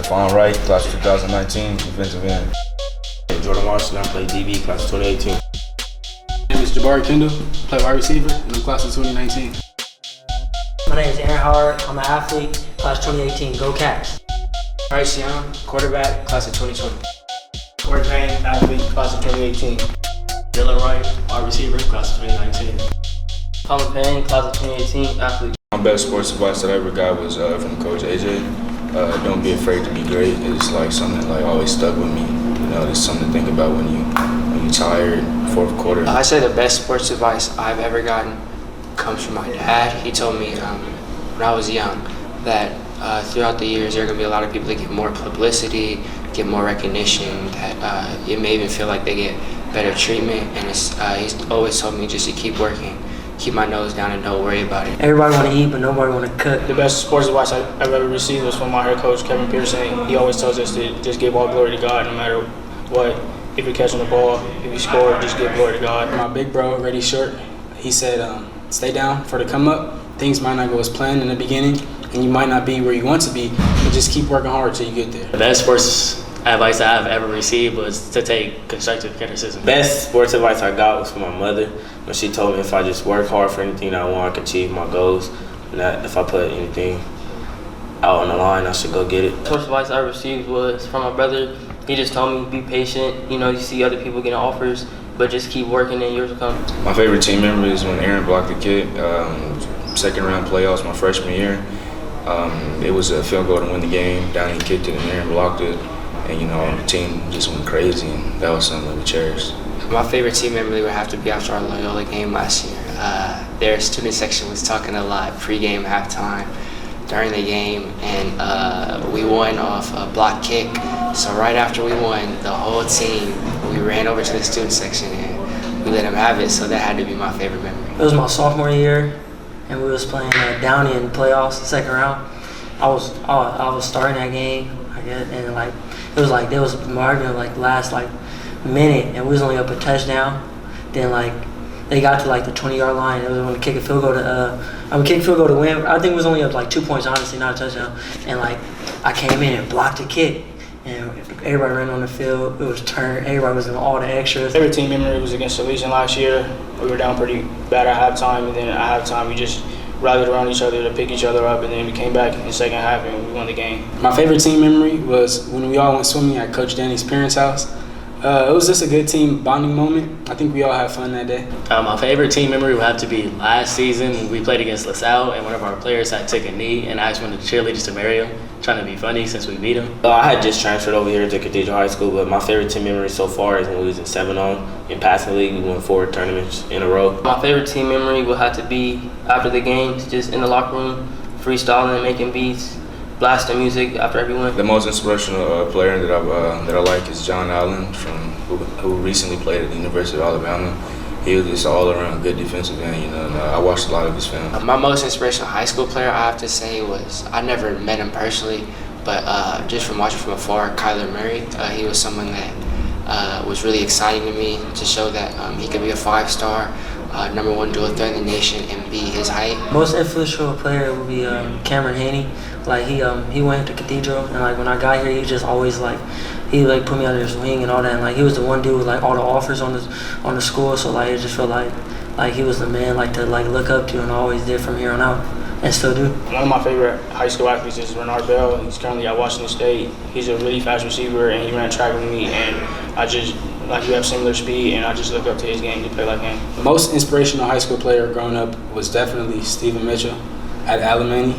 Stephon Wright, class of 2019, defensive end. Jordan Washington, I play DB, class of 2018. My name is Jabari Kendall, play wide receiver, and I'm class of 2019. My name is Aaron Howard, I'm an athlete, class 2018, go Cats. Bryce Young, quarterback, class of 2020. Corey Payne, athlete, class of 2018. Dylan Wright, wide receiver, class of 2019. Colin Payne, class of 2018, athlete. My best sports advice that I ever got was from Coach AJ. Don't be afraid to be great. It's like something that always stuck with me. You know, it's something to think about when you're tired, fourth quarter. I say the best sports advice I've ever gotten comes from my dad. He told me when I was young that throughout the years there are going to be a lot of people that get more publicity, get more recognition, that it may even feel like they get better treatment. And he's always told me just to keep working, keep my nose down and don't worry about it. Everybody want to eat, but nobody want to cook. The best sports advice I've ever received was from my head coach, Kevin Pearson. He always tells us to just give all glory to God no matter what. If you're catching the ball, if you score, just give glory to God. My big bro, Reddy Short, he said, stay down for the come up. Things might not go as planned in the beginning, and you might not be where you want to be, but just keep working hard till you get there. The best sports advice I've ever received was to take constructive criticism. Best sports advice I got was from my mother when she told me if I just work hard for anything that I want, I can achieve my goals. And that if I put anything out on the line, I should go get it. Sports advice I received was from my brother. He just told me be patient. You know, you see other people getting offers, but just keep working and yours will come. My favorite team member is when Aaron blocked the kick. Second round playoffs my freshman year. It was a field goal to win the game. Down he kicked it and Aaron blocked it. And you know, the team just went crazy, and that was something that we cherished. My favorite team memory would have to be after our Loyola game last year. Their student section was talking a lot pre-game, halftime, during the game, and we won off a block kick. So right after we won, the whole team, we ran over to the student section and we let them have it. So that had to be my favorite memory. It was my sophomore year, and we was playing Downey in the playoffs, the second round. I was starting that game, I guess, and it was like they was marking the last minute, and we was only up a touchdown. Then they got to the 20-yard line. They was going to kick a field goal to win. I think it was only up 2 points, honestly, not a touchdown. And I came in and blocked the kick, and everybody ran on the field. It was turned. Everybody was doing all the extras. Favorite team memory was against Elysian last year. We were down pretty bad at halftime, and then at halftime we just rallied around each other to pick each other up, and then we came back in the second half and we won the game. My favorite team memory was when we all went swimming at Coach Danny's parents' house. It was just a good team bonding moment. I think we all had fun that day. My favorite team memory would have to be last season when we played against LaSalle, and one of our players had took a knee and asked one of the cheerleaders to marry him, trying to be funny since we beat him. I had just transferred over here to Cathedral High School, but my favorite team memory so far is when we was in 7-on in passing league. We won 4 tournaments in a row. My favorite team memory would have to be after the games, just in the locker room, freestyling, making beats, blasting music after every win. The most inspirational player that I like is John Allen, who recently played at the University of Alabama. He was just all around good defensive end, you know, and I watched a lot of his film. My most inspirational high school player, I have to say, was, I never met him personally, but just from watching from afar, Kyler Murray. He was someone that was really exciting to me to show that he could be a 5-star, #1 dual threat in the nation, and be his height. Most influential player would be Cameron Haney. He went to Cathedral, and when I got here, he just always he put me under his wing and all that. And he was the one dude with all the offers on the school. So it just felt like he was the man to look up to, and always did from here on out, and still do. One of my favorite high school athletes is Renard Bell. He's currently at Washington State. He's a really fast receiver, and he ran track with me. And I just we have similar speed, and I just look up to his game to play like him. The most inspirational high school player growing up was definitely Stephen Mitchell at Alamany.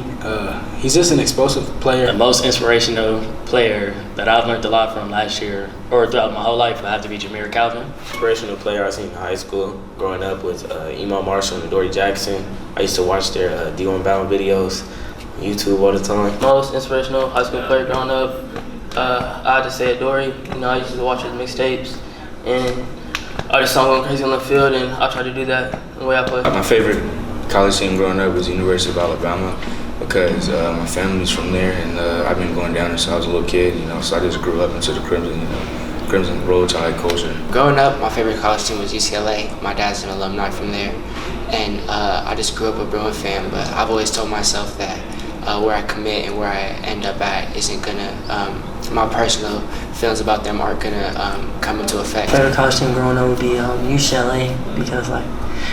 He's just an explosive player. The most inspirational player that I've learned a lot from last year, or throughout my whole life, would have to be Jameer Calvin. Inspirational player I seen in high school growing up was Iman Marshall and Dory Jackson. I used to watch their D1 Bound videos on YouTube all the time. Most inspirational high school player growing up, I had to say Dory. You know, I used to watch his mixtapes, and I just saw him going crazy on the field, and I tried to do that the way I play. My favorite college team growing up was the University of Alabama, because my family's from there, and I've been going down there since I was a little kid, you know, so I just grew up into the Crimson Road Tide culture. Growing up, my favorite college team was UCLA. My dad's an alumni from there, and I just grew up a Bruin fan, but I've always told myself that where I commit and where I end up at isn't gonna. My personal feelings about them aren't gonna come into effect. Favorite college team growing up would be UCLA, because like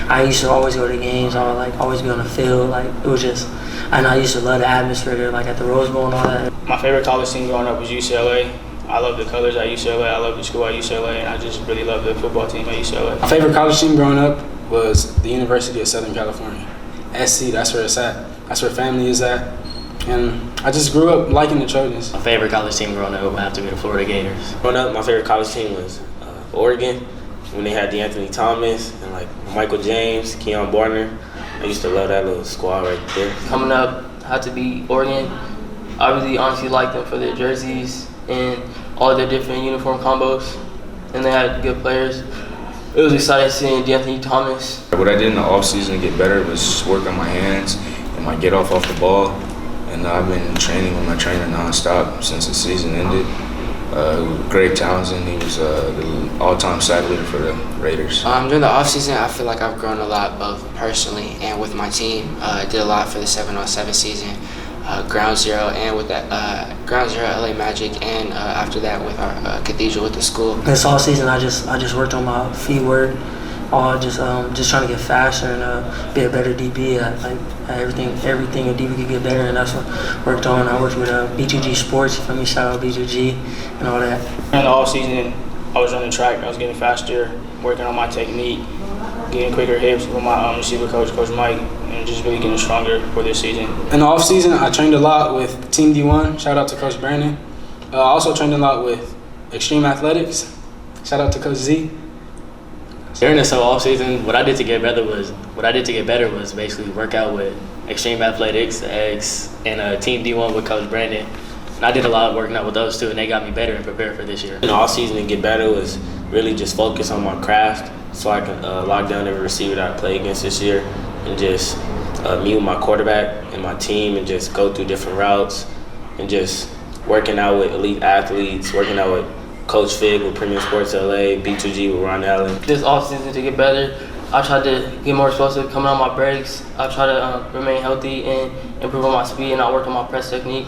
I used to always go to games. I would like always be on the field. Like it was just, and I used to love the atmosphere there, like at the Rose Bowl and all that. My favorite college team growing up was UCLA. I love the colors at UCLA. I love the school at UCLA, and I just really love the football team at UCLA. My favorite college team growing up was the University of Southern California. SC, that's where it's at. That's where family is at. And I just grew up liking the Trojans. My favorite college team growing up would have to be the Florida Gators. Growing up, my favorite college team was Oregon, when they had DeAnthony Thomas and like Michael James, Keon Barner. I used to love that little squad right there. Coming up, had to be Oregon. I really honestly liked them for their jerseys and all their different uniform combos, and they had good players. It was exciting seeing DeAnthony Thomas. What I did in the offseason to get better was work on my hands and my get off the ball. And I've been training with my trainer nonstop since the season ended. Greg Townsend, he was the all-time sack leader for the Raiders. During the offseason, I feel like I've grown a lot, both personally and with my team. I did a lot for the 7-on-7 season, Ground Zero, and with that Ground Zero LA Magic, and after that with our Cathedral with the school. This all season, I just worked on my feet work, just trying to get faster and be a better DB. Everything a DB could get better, and that's what I worked on. I worked with B2G Sports. Shout out B2G and all that. In the offseason, I was running track. I was getting faster, working on my technique, getting quicker hips with my receiver coach, Coach Mike, and just really getting stronger for this season. In the offseason, I trained a lot with Team D1. Shout out to Coach Brandon. I also trained a lot with Extreme Athletics. Shout out to Coach Z. During this whole offseason, what I did to get better was basically work out with Extreme Athletics, X, and Team D1 with Coach Brandon. And I did a lot of working out with those two, and they got me better and prepared for this year. In the offseason to get better was really just focus on my craft so I can lock down every receiver that I play against this year, and just meet with my quarterback and my team and just go through different routes, and just working out with elite athletes, working out with Coach Fig with Premium Sports LA, B2G with Ron Allen. This offseason to get better, I tried to get more explosive coming on my breaks. I try to remain healthy and improve on my speed, and I work on my press technique.